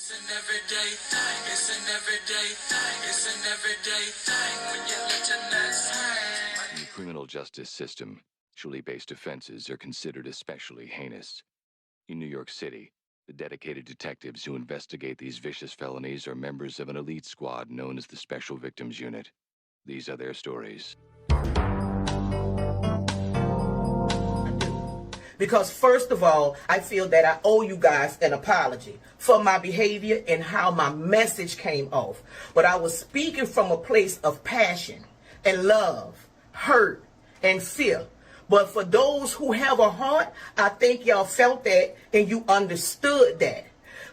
It's an everyday thing. It's an everyday thing. It's an everyday thing when you let your nuts hang. In the criminal justice system, sexually-based offenses are considered especially heinous. In New York City, the dedicated detectives who investigate these vicious felonies are members of an elite squad known as the Special Victims Unit. These are their stories. Because first of all, I feel that I owe you guys an apology for my behavior and how my message came off. But I was speaking from a place of passion and love, hurt and fear. But for those who have a heart, I think y'all felt that and you understood that.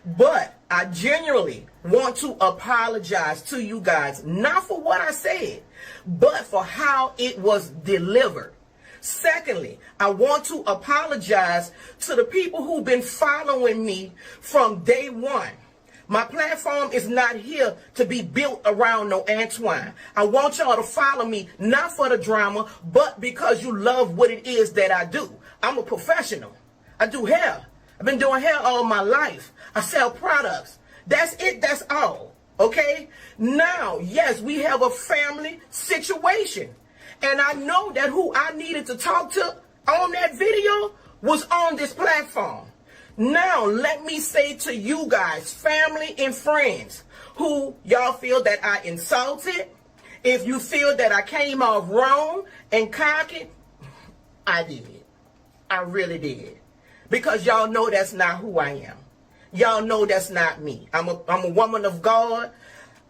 But I genuinely want to apologize to you guys, not for what I said, but for how it was delivered. Secondly, I want to apologize to the people who've been following me from day one. My platform is not here to be built around no Antoine. I want y'all to follow me, not for the drama, but because you love what it is that I do. I'm a professional. I do hair. I've been doing hair all my life. I sell products. That's it. That's all. Okay? Now, yes, we have a family situation. And I know that who I needed to talk to on that video was on this platform. Now, let me say to you guys, family and friends, who y'all feel that I insulted, if you feel that I came off wrong and cocky, I did. I really did. Because y'all know that's not who I am. Y'all know that's not me. I'm a woman of God.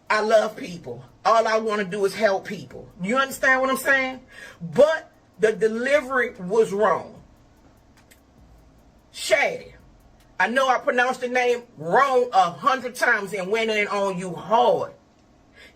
I love people. All I want to do is help people. You understand what I'm saying? But the delivery was wrong. Shady. I know I pronounced the name wrong 100 times and went in on you hard.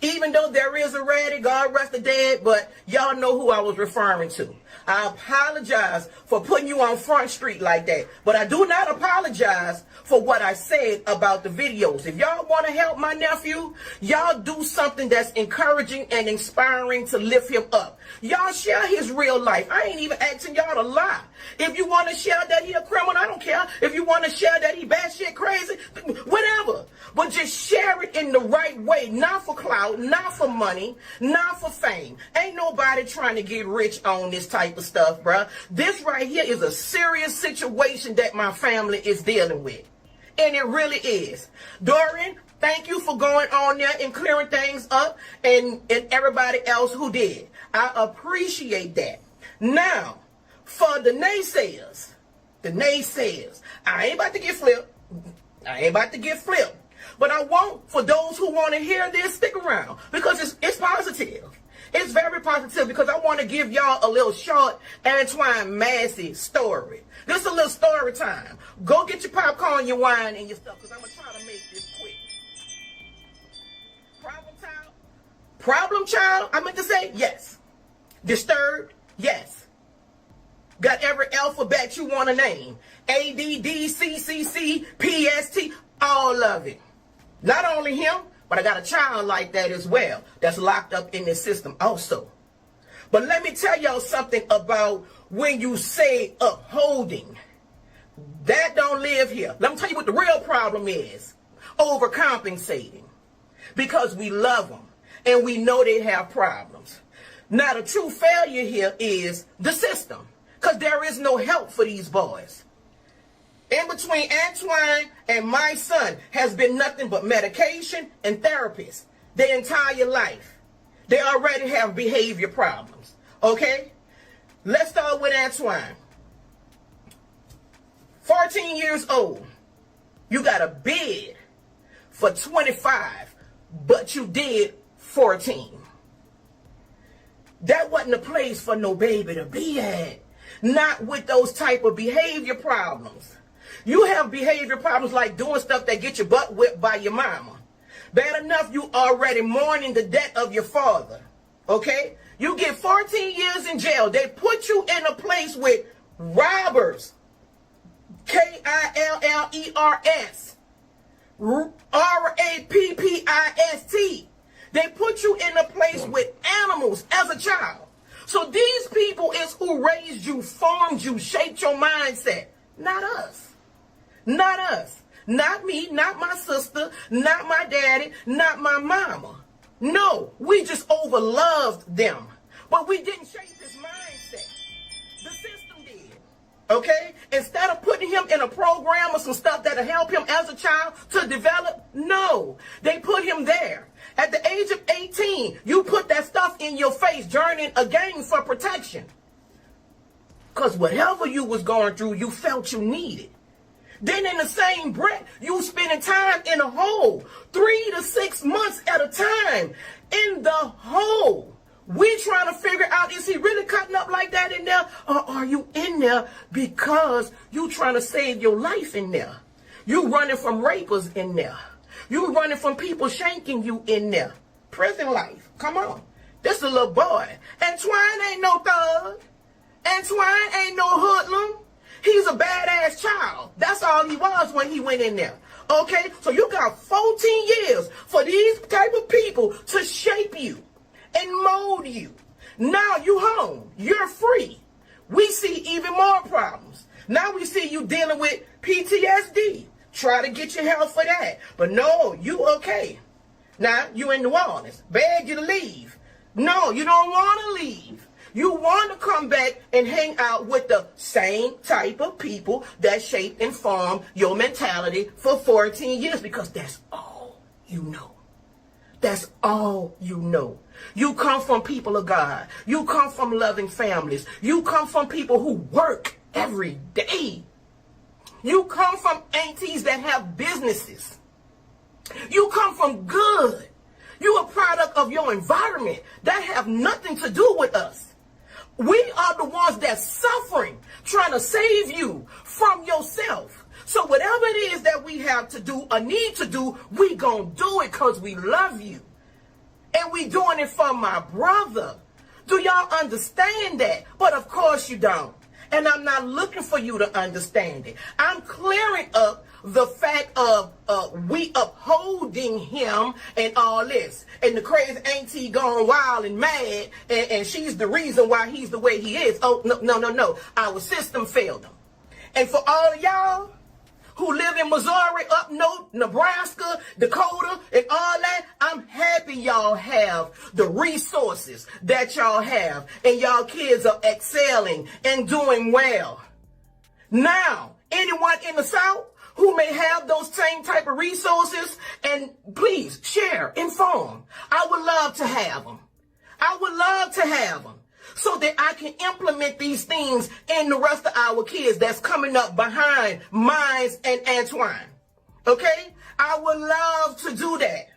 Even though there is a Reddy, God rest the dead, but y'all know who I was referring to. I apologize for putting you on Front Street like that, but I do not apologize for what I said about the videos. If y'all want to help my nephew, y'all do something that's encouraging and inspiring to lift him up. Y'all share his real life. I ain't even asking y'all to lie. If you want to share that he a criminal, I don't care. If you want to share that he batshit crazy, whatever. But just share it in the right way, not for clout, not for money, not for fame. Ain't nobody trying to get rich on this type of stuff, bruh. This right here is a serious situation that my family is dealing with. And it really is. Dorian, thank you for going on there and clearing things up, and everybody else who did. I appreciate that. Now, for the naysayers, I ain't about to get flipped. But I want, for those who want to hear this, stick around. Because it's positive. It's very positive because I want to give y'all a little short Antoine Massie story. This is a little story time. Go get your popcorn, your wine, and your stuff, because I'm going to try to make this quick. Problem child, I meant to say, yes. Disturbed, yes. Got every alphabet you want to name. A, D, D, C, C, C, P, S, T, all of it. Not only him, but I got a child like that as well that's locked up in this system also. But let me tell y'all something about when you say upholding. That don't live here. Let me tell you what the real problem is. Overcompensating. Because we love them and we know they have problems. Now the true failure here is the system. Because there is no help for these boys. In between Antoine and my son has been nothing but medication and therapists their entire life. They already have behavior problems. Okay? Let's start with Antoine. 14 years old. You got a bid for 25, but you did 14. That wasn't a place for no baby to be at. Not with those type of behavior problems. You have behavior problems like doing stuff that get your butt whipped by your mama. Bad enough you already mourning the death of your father. Okay? You get 14 years in jail. They put you in a place with robbers. Killers. Rappist. They put you in a place with animals as a child. So these people is who raised you, formed you, shaped your mindset. Not us. Not us. Not me, not my sister, not my daddy, not my mama. No, we just overloved them. But we didn't shape his mindset. The system did. Okay? Instead of putting him in a program or some stuff that'll help him as a child to develop, no. They put him there. At the age of 18, you put that stuff in your face, journeying again for protection. Because whatever you was going through, you felt you needed. Then in the same breath, you spending time in a hole, 3 to 6 months at a time, in the hole. We trying to figure out, is he really cutting up like that in there? Or are you in there because you trying to save your life in there? You running from rapers in there. You running from people shanking you in there. Prison life. Come on. This a little boy. Antoine ain't no thug. Antoine ain't no hoodlum. He's a badass child. That's all he was when he went in there. Okay? So you got 14 years for these type of people to shape you and mold you. Now you home. You're free. We see even more problems. Now we see you dealing with PTSD. Try to get your help for that. But no, you okay. Now you in New Orleans. Beg you to leave. No, you don't want to leave. You want to come back and hang out with the same type of people that shape and form your mentality for 14 years because that's all you know. That's all you know. You come from people of God. You come from loving families. You come from people who work every day. You come from aunties that have businesses. You come from good. You a product of your environment. That have nothing to do with us. We are the ones that's suffering, trying to save you from yourself. So whatever it is that we have to do or need to do, we gonna do it because we love you. And we doing it for my brother. Do y'all understand that? But of course you don't. And I'm not looking for you to understand it. I'm clearing up the fact of we upholding him and all this. And the crazy auntie going wild and mad, and she's the reason why he's the way he is. Oh, no. Our system failed him. And for all of y'all who live in Missouri, up north, Nebraska, Dakota, and all that, I'm happy y'all have the resources that y'all have. And y'all kids are excelling and doing well. Now, anyone in the South who may have those same type of resources, and please share, inform. I would love to have them. I would love to have them so that I can implement these things in the rest of our kids that's coming up behind Mines and Antoine. Okay? I would love to do that.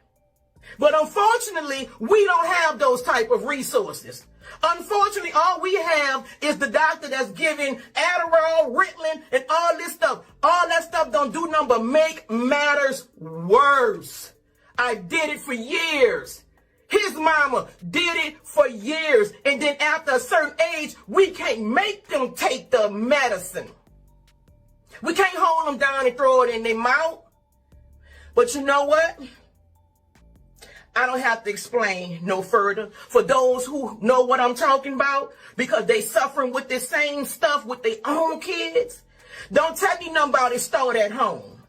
But unfortunately, we don't have those type of resources. Unfortunately, all we have is the doctor that's giving Adderall, Ritalin, and all this stuff. All that stuff don't do nothing but make matters worse. I did it for years. His mama did it for years. And then after a certain age, we can't make them take the medicine. We can't hold them down and throw it in their mouth. But you know what? I don't have to explain no further for those who know what I'm talking about because they suffering with this same stuff with their own kids. Don't tell me nothing about it stored at home.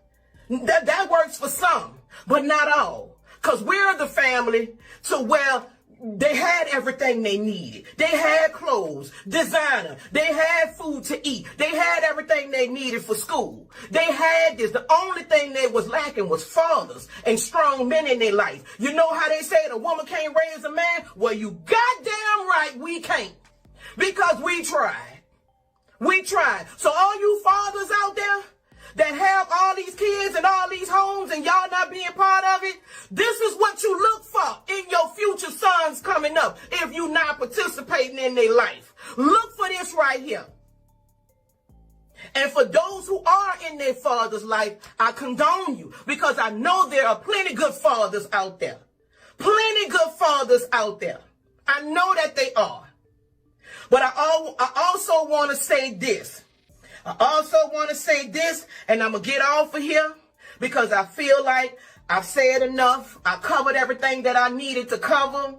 That works for some, but not all. Because we're the family to where they had everything they needed. They had clothes, designer. They had food to eat. They had everything they needed for school. They had this. The only thing they was lacking was fathers and strong men in their life. You know how they say a woman can't raise a man? Well, you goddamn right we can't. Because we tried. We tried. So all you fathers out there that have all these kids and all these homes and y'all not being part of it, this is what you look for in your future sons coming up if you not participating in their life. Look for this right here. And for those who are in their father's life, I condone you because I know there are plenty good fathers out there. Plenty good fathers out there. I know that they are. But I also want to say this. I also want to say this, and I'm going to get off of here because I feel like I've said enough. I covered everything that I needed to cover.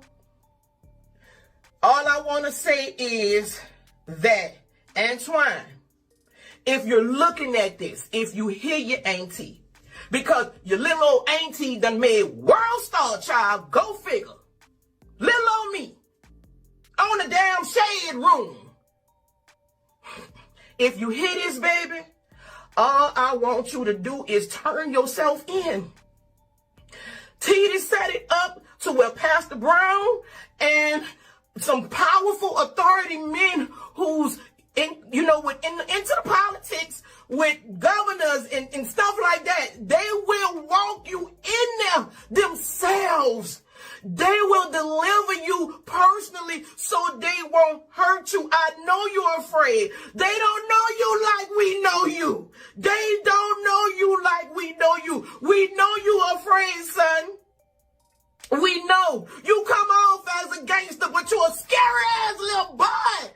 All I want to say is that, Antoine, if you're looking at this, if you hear your auntie, Because your little old auntie done made world star, child. Go figure. Little old me. On the damn shade room. If you hear this, baby, all I want you to do is turn yourself in. T.D. set it up to where Pastor Brown and some powerful authority men who's into the politics with governors and stuff like that, they will walk you in there themselves. They will deliver you personally so they won't hurt you. I know you're afraid. They don't know you like we know you. They don't know you like we know you. We know you're afraid, son. We know. You come off as a gangster, but you're a scary ass little boy.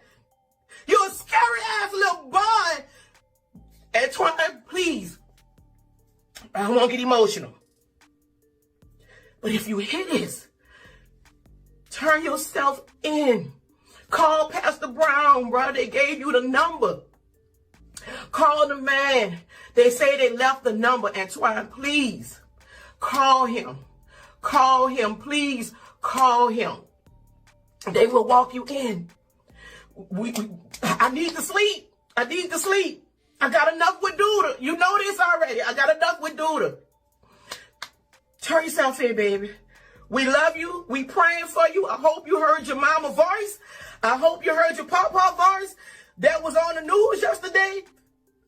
You're a scary ass little boy. Antoine, please. I don't want to get emotional. But if you hear this, turn yourself in. Call Pastor Brown, bro. They gave you the number. Call the man. They say they left the number. Antoine, please. Call him. Call him. Please call him. They will walk you in. I need to sleep. I need to sleep. I got enough with Duda. You know this already. I got enough with Duda. Turn yourself in, baby. We love you. We praying for you. I hope you heard your mama voice. I hope you heard your papa voice that was on the news yesterday.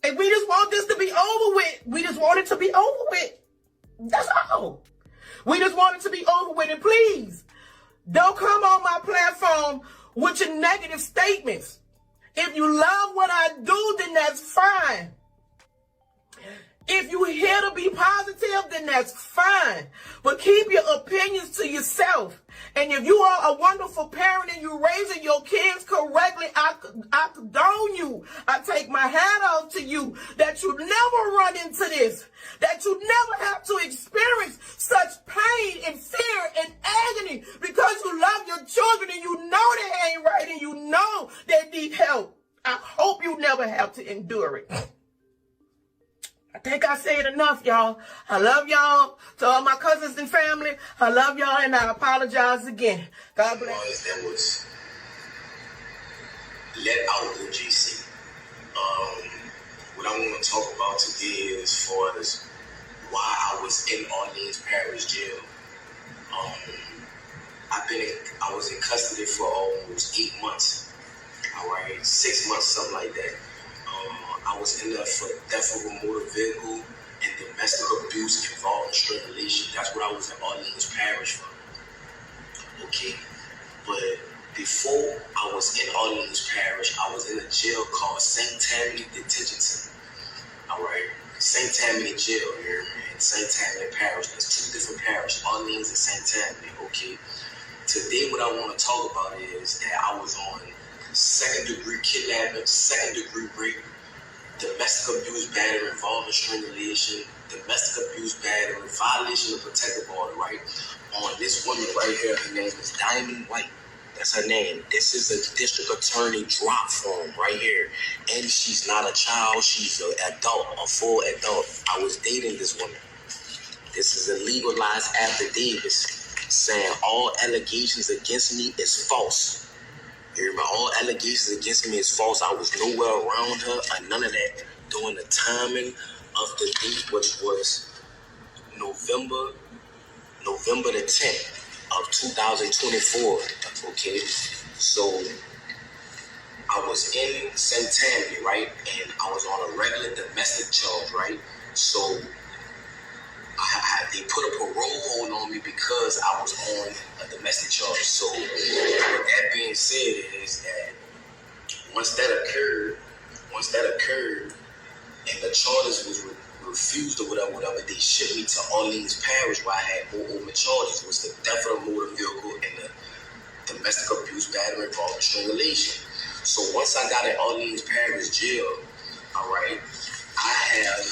And we just want this to be over with. We just want it to be over with. That's all. We just want it to be over with. And please, don't come on my platform with your negative statements. If you love what I do, then that's fine. If you're here to be positive, then that's fine. But keep your opinions to yourself. And if you are a wonderful parent and you're raising your kids correctly, I condone you. I take my hat off to you that you never run into this. That you never have to experience such pain and fear and agony because you love your children and you know they ain't right and you know they need help. I hope you never have to endure it. I think I said enough, y'all. I love y'all. To all my cousins and family, I love y'all and I apologize again. God bless. That was let out of the GC. What I want to talk about today is as far as why I was in Orleans Parish Jail. I was in custody for almost 8 months. All right, 6 months, something like that. I was in there for theft of a motor vehicle and domestic abuse involving strangulation. That's what I was in Orleans Parish for. Okay, but before I was in Orleans Parish, I was in a jail called St. Tammany Detention Center. All right, St. Tammany Jail here in St. Tammany Parish. There's two different parishes, Orleans and St. Tammany. Okay, today what I want to talk about is that I was on second-degree kidnapping, second-degree rape, domestic abuse, battery involving strangulation, domestic abuse, battery, violation of protective order, right? On this woman right here, her name is Diamond White. That's her name. This is a district attorney drop form right here. And she's not a child, she's an adult, a full adult. I was dating this woman. This is a legalized affidavit saying all allegations against me is false. All allegations against me is false. I was nowhere around her or none of that during the timing of the date, which was November the 10th of 2024. Okay, so I was in St. Tammany, right, and I was on a regular domestic charge, right. So they put a parole hold on me because I was on a domestic charge. So with that being said is that once that occurred, and the charges was refused or whatever, they shipped me to Orleans Parish where I had more open charges, was the theft of a motor vehicle and the domestic abuse, battery involving strangulation. So once I got in Orleans Parish jail, all right, I have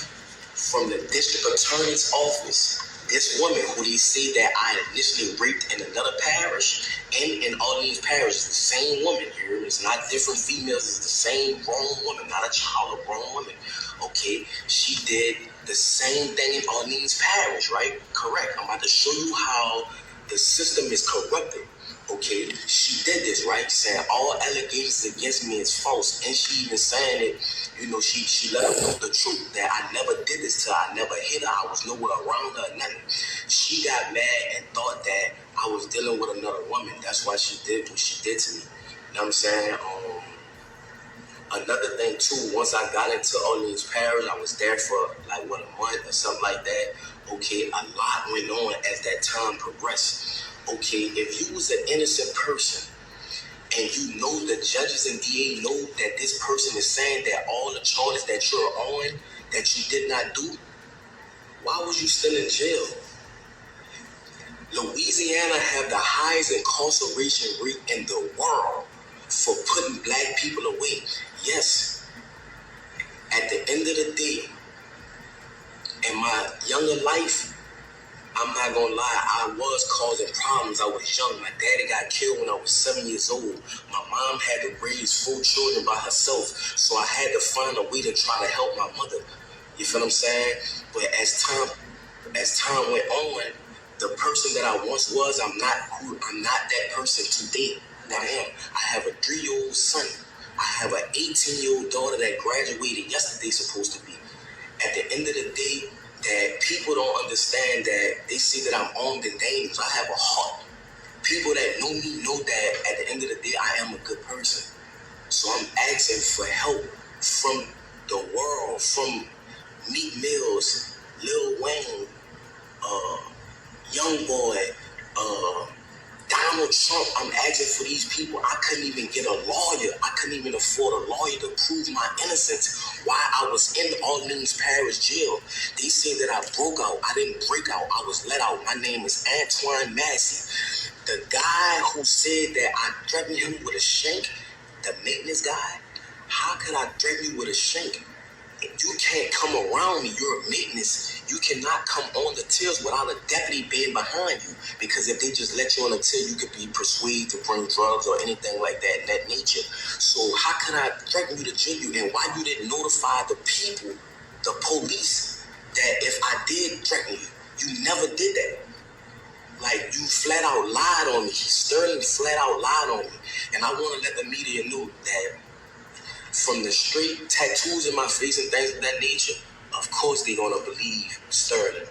from the district attorney's office This woman who they say that I initially raped in another parish and in Orleans Parish is the same woman here. It's not different females. It's the same grown woman, not a child, a grown woman. Okay, she did the same thing in Orleans Parish, right? Correct. I'm about to show you how the system is corrupted. Okay, she did this, right? Saying all allegations against me is false, and she even saying it. You know, she let her know the truth that I never did this to her. I never hit her. I was nowhere around her, nothing. She got mad and thought that I was dealing with another woman. That's why she did what she did to me. You know what I'm saying? Another thing too, once I got into Orleans Parish, I was there for like a month or something like that. Okay, a lot went on as that time progressed. Okay, if you was an innocent person and you know the judges and DA know that this person is saying that all the charges that you're on that you did not do, why was you still in jail? Louisiana have the highest incarceration rate in the world for putting black people away. Yes, at the end of the day, in my younger life, I'm not gonna lie, I was causing problems. I was young. My daddy got killed when I was 7 years old. My mom had to raise 4 children by herself, so I had to find a way to try to help my mother. You feel what I'm saying? But as time went on, the person that I once was, I'm not that person today that I am. I have a 3-year-old son. I have an 18-year-old daughter that graduated yesterday, supposed to be. At the end of the day, that people don't understand that they see that I'm armed and dangerous. I have a heart. People that know me know that at the end of the day, I am a good person. So I'm asking for help from the world, from Meek Mills, Lil Wayne, Young Boy, Donald Trump. I'm asking for these people. I couldn't even get a lawyer. I couldn't even afford a lawyer to prove my innocence while I was in Orleans Parish jail. They say that I broke out. I didn't break out. I was let out. My name is Antoine Massie. The guy who said that I threatened him with a shank, the maintenance guy, how could I threaten you with a shank? You can't come around me. You're a maintenance. You cannot come on the tills without a deputy being behind you, because if they just let you on the till, you could be persuaded to bring drugs or anything like that in that nature. So how can I threaten you to jail you? And why you didn't notify the people, the police, that if I did threaten you, you never did that. Like, you flat out lied on me. Sterling flat out lied on me. And I want to let the media know that from the straight tattoos in my face and things of that nature, of course they're going to believe Sterling.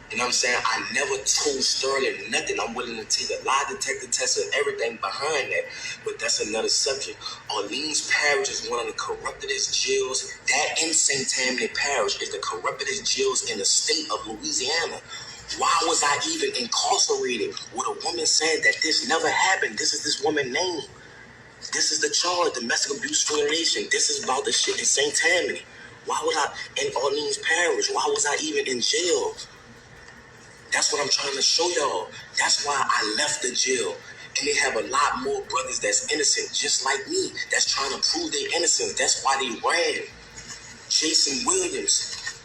You know what I'm saying? I never told Sterling nothing. I'm willing to take a lie detector test and everything behind that, but that's another subject. Orleans Parish is one of the corruptedest jails. That in St. Tammany Parish is the corruptedest jails in the state of Louisiana. Why was I even incarcerated with a woman saying that this never happened? This is this woman's name. This is the charge, domestic abuse violation. This is about the shit in St. Tammany. Why was I in Orleans Parish? Why was I even in jail? That's what I'm trying to show y'all. That's why I left the jail. And they have a lot more brothers that's innocent, just like me, that's trying to prove their innocence. That's why they ran. Jason Williams,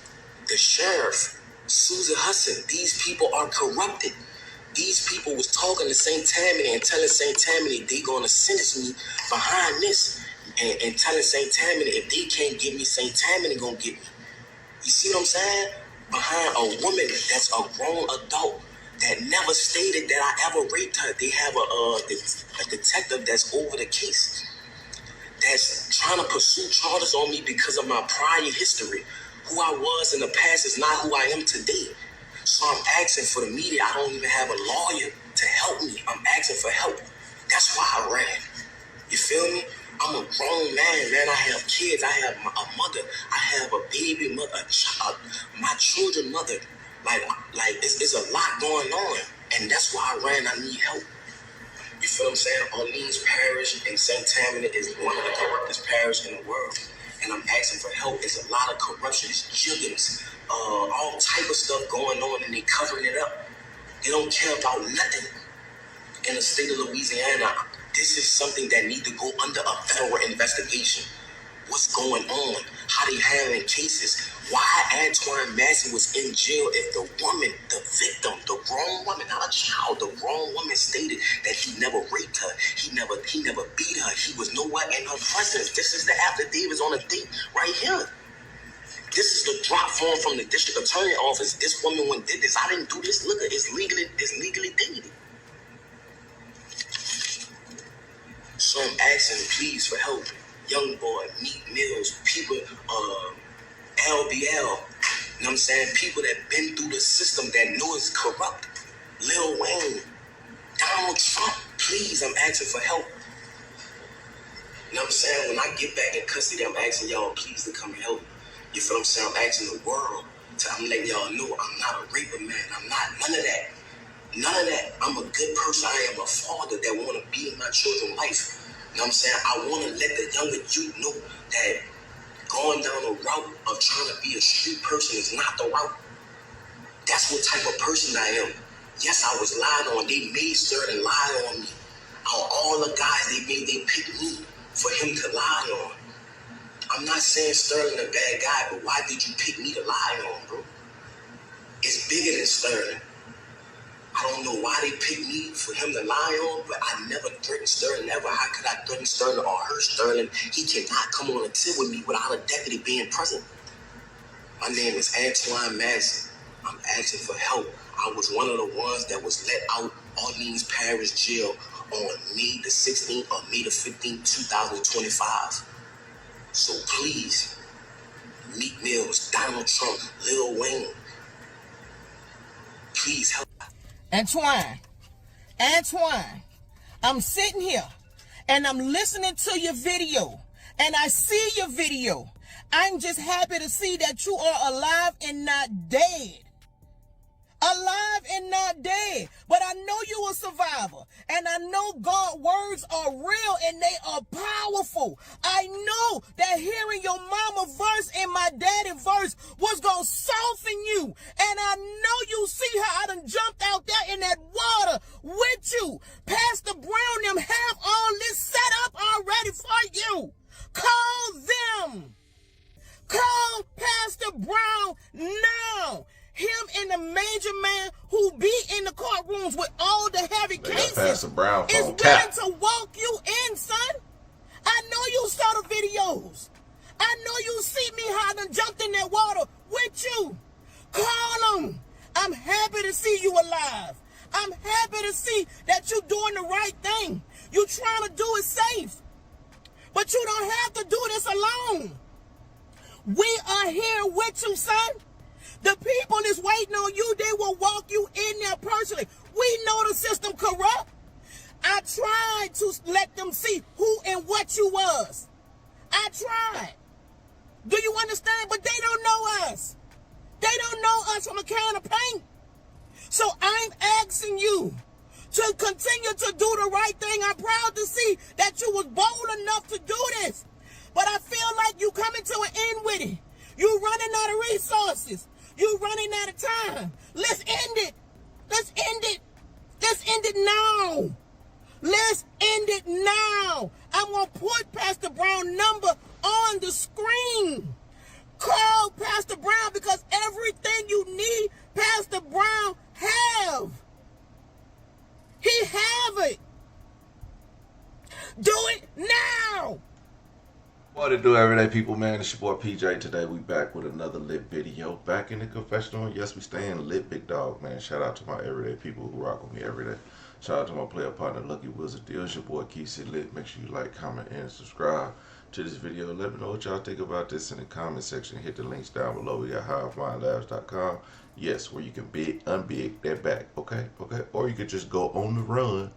the sheriff, Susan Hudson, these people are corrupted. These people was talking to St. Tammany and telling St. Tammany they gonna sentence me behind this, and telling St. Tammany if they can't get me, St. Tammany gonna get me. You see what I'm saying? Behind a woman that's a grown adult that never stated that I ever raped her. They have a detective that's over the case, that's trying to pursue charges on me because of my prior history. Who I was in the past is not who I am today. So I'm asking for the media. I don't even have a lawyer to help me. I'm asking for help. That's why I ran. You feel me? I'm a grown man. I have kids. I have a mother. I have a baby mother, a child, my children mother. Like it's a lot going on. And that's why I ran. I need help. You feel what I'm saying? Orleans Parish and St. Tammany is one of the corruptest parishes in the world. And I'm asking for help. It's a lot of corruption. It's jiggins, all type of stuff going on, and they covering it up. They don't care about nothing in the state of Louisiana. This is something that needs to go under a federal investigation. What's going on? How they handling cases? why Antoine Massie was in jail if the woman, the victim, the grown woman, not a child, the grown woman stated that he never raped her, he never beat her, he was nowhere in her presence. This is the affidavits on the date right here. This is the drop form from the district attorney office. This woman went did this. I didn't do this. Look, it's legally dated. So I'm asking please for help. Young boy, Meat Mills, people, LBL, you know what I'm saying? People that been through the system that know it's corrupt. Lil Wayne, Donald Trump, please, I'm asking for help. You know what I'm saying? When I get back in custody, I'm asking y'all please to come and help. You feel what I'm saying? I'm asking the world. I'm letting y'all know I'm not a raper, man. I'm not none of that. None of that. I'm a good person. I am a father that want to be in my children's life. You know what I'm saying? I want to let the younger youth know that going down the route of trying to be a street person is not the route. That's what type of person I am. Yes, I was lied on. They made Sterling lie on me. All the guys they picked me for him to lie on. I'm not saying Sterling a bad guy, but why did you pick me to lie on, bro? It's bigger than Sterling. I don't know why they picked me for him to lie on, but I never threatened Sterling, never. How could I threaten Sterling or hurt Sterling? He cannot come on a tip with me without a deputy being present. My name is Antoine Massie. I'm asking for help. I was one of the ones that was let out Orleans Parish Jail on May the 16th or May the 15th, 2025. So please, Meat Mills, Donald Trump, Lil Wayne, please help. Antoine, I'm sitting here and I'm listening to your video and I see your video. I'm just happy to see that you are alive and not dead. Alive and not dead. But I know you a survivor. And I know God's words are real and they are powerful. I know that hearing your mama verse and my daddy verse was going to soften you. And I know you see how I done jumped out there in that water with you. Pastor Brown them have all this set up already for you. Call them. Call Pastor Brown now. Him and the major man who be in the courtrooms with all the heavy cases Pastor Brown is willing to walk you in, son. I know you saw the videos. I know you see me how I done jumped in that water with you. Call them. I'm happy to see you alive. I'm happy to see that you're doing the right thing. You're trying to do it safe. But you don't have to do this alone. We are here with you, son. The people is waiting on you. They will walk you in there personally. We know the system corrupt. I tried to let them see who and what you was. I tried. Do you understand? But they don't know us. They don't know us from a can of paint. So I'm asking you to continue to do the right thing. I'm proud to see that you was bold enough to do this. But I feel like you coming to an end with it. You running out of resources. You running out of time. Let's end it. Let's end it. Let's end it now. Let's end it now. I'm going to put Pastor Brown's number on the screen. Call Pastor Brown because everything you need, Pastor Brown have. He have it. Do it now. What to do, everyday people, man? It's your boy PJ. Today we back with another lit video. Back in the confessional. Yes, we staying lit, big dog, man. Shout out to my everyday people who rock with me every day. Shout out to my player partner, Lucky Wizard Deals. Your boy keeps it lit. Make sure you like, comment, and subscribe to this video. Let me know what y'all think about this in the comment section. Hit the links down below. We got HiveMindLabs.com. Yes, where you can unbig that back. Okay. Or you could just go on the run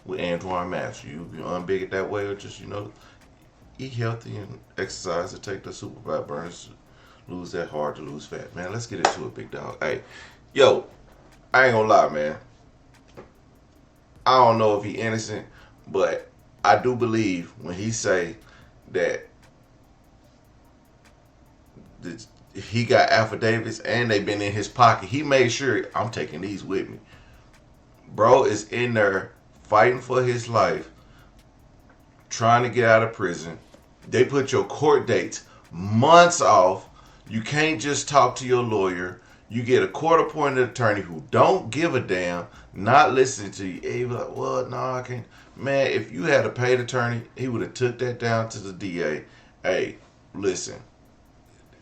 with Antoine Massie. You can unbig it that way, or just, eat healthy and exercise to take the super fat burners, lose that hard to lose fat. Man, let's get into it, big dog. Hey, yo, I ain't gonna lie, man. I don't know if he innocent, but I do believe when he say that he got affidavits and they been in his pocket. He made sure I'm taking these with me. Bro is in there fighting for his life, trying to get out of prison. They put your court dates months off. You can't just talk to your lawyer. You get a court-appointed attorney who don't give a damn, not listening to you. He be like, well, no, I can't. Man, if you had a paid attorney, he would have took that down to the DA. Hey, listen,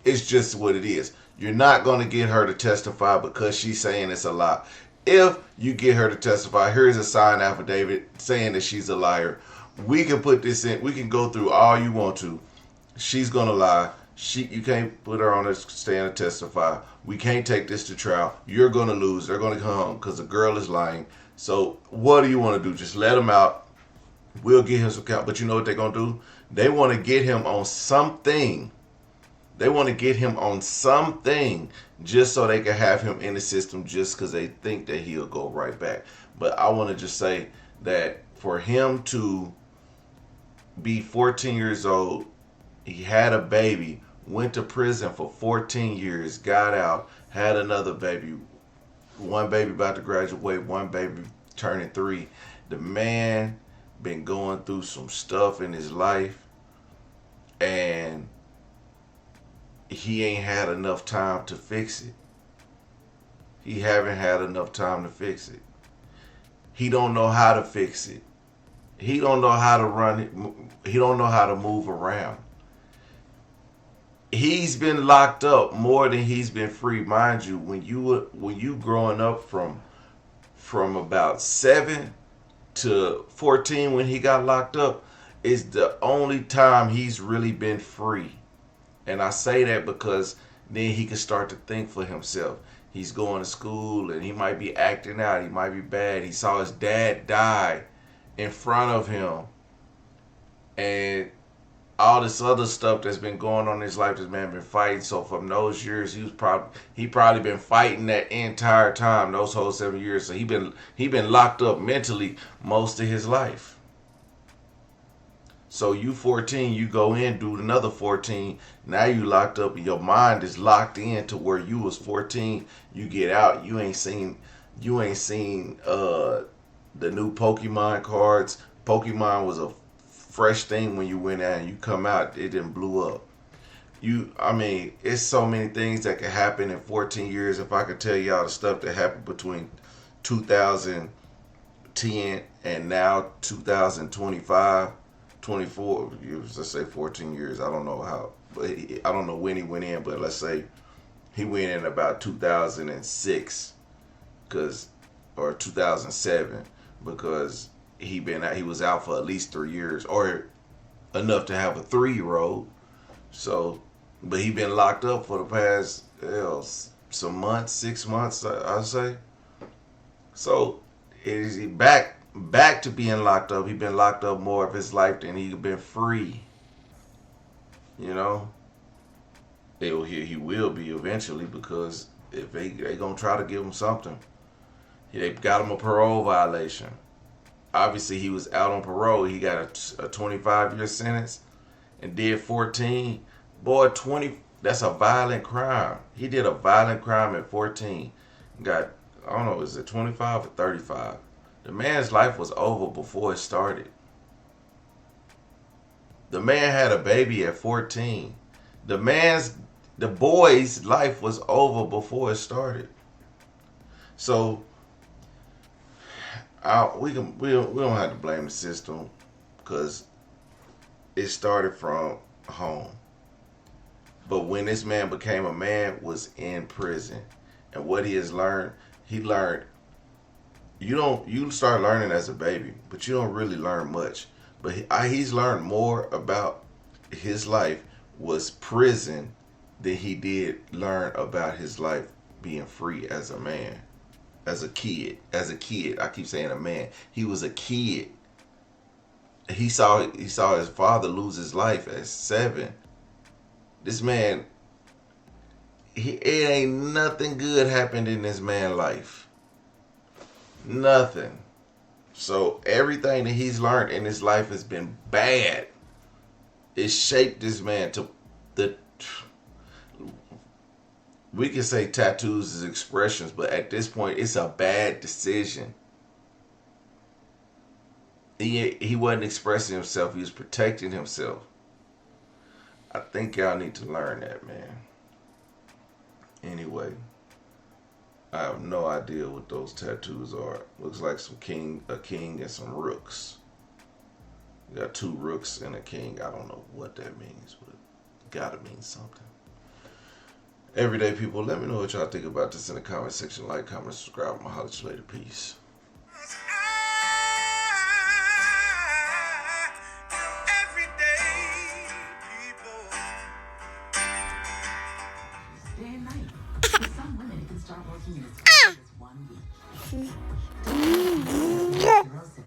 it's just what it is. You're not going to get her to testify because she's saying it's a lie. If you get her to testify, here's a signed affidavit saying that she's a liar. We can put this in. We can go through all you want to. She's going to lie. You can't put her on the stand to testify. We can't take this to trial. You're going to lose. They're going to come home because the girl is lying. So what do you want to do? Just let him out. We'll get his account. But you know what they're going to do? They want to get him on something. They want to get him on something just so they can have him in the system just because they think that he'll go right back. But I want to just say that for him to be 14 years old, he had a baby, went to prison for 14 years, got out, had another baby, one baby about to graduate, one baby turning 3. The man been going through some stuff in his life, and he ain't had enough time to fix it. He haven't had enough time to fix it. He don't know how to fix it. He don't know how to run it. He don't know how to move around. He's been locked up more than he's been free. Mind you, when you growing up from about 7 to 14 when he got locked up is the only time he's really been free. And I say that because then he can start to think for himself. He's going to school and he might be acting out. He might be bad. He saw his dad die in front of him. And all this other stuff that's been going on in his life, this man been fighting. So from those years, he probably been fighting that entire time, those whole 7 years. So he been locked up mentally most of his life. So you 14, you go in, do another 14. Now you locked up. Your mind is locked in to where you was 14. You get out. You ain't seen the new Pokemon cards. Pokemon was a fresh thing when you went out and you come out. It didn't blew up. It's so many things that could happen in 14 years. If I could tell y'all the stuff that happened between 2010 and now 2025. 24 years, let's say 14 years. I don't know how, but I don't know when he went in, but let's say he went in about 2006, or 2007, because he was out for at least 3 years, or enough to have a 3-year-old. So, but he been locked up for the past some months, 6 months, I'd say. So, is he back to being locked up? He been locked up more of his life than he been free. You know, he will be eventually, because if they gonna try to give him something, they got him a parole violation. Obviously, he was out on parole. He got a 25-year sentence and did 14. Boy, 20. That's a violent crime. He did a violent crime at 14. Got, I don't know, is it 25 or 35? The man's life was over before it started. The man had a baby at 14. The boy's life was over before it started. So we don't have to blame the system, because it started from home. But when this man became a man, was in prison, and what he has learned, he learned. You start learning as a baby, but you don't really learn much. But he's learned more about his life was prison than he did learn about his life being free as a man, as a kid. I keep saying a man. He was a kid. He saw his father lose his life at 7. This man, it ain't nothing good happened in this man's life. Nothing. So everything that he's learned in his life has been bad. It shaped this man to we can say tattoos as expressions, but at this point it's a bad decision. He wasn't expressing himself, he was protecting himself. I think y'all need to learn that, man. Anyway, I have no idea what those tattoos are. Looks like a king and some rooks. You got 2 rooks and a king. I don't know what that means, but it gotta mean something. Everyday people, let me know what y'all think about this in the comment section. Like, comment, subscribe. I'm gonna holler at you later. Peace. Day and night. For some women, it can start working in as fast as 1 week.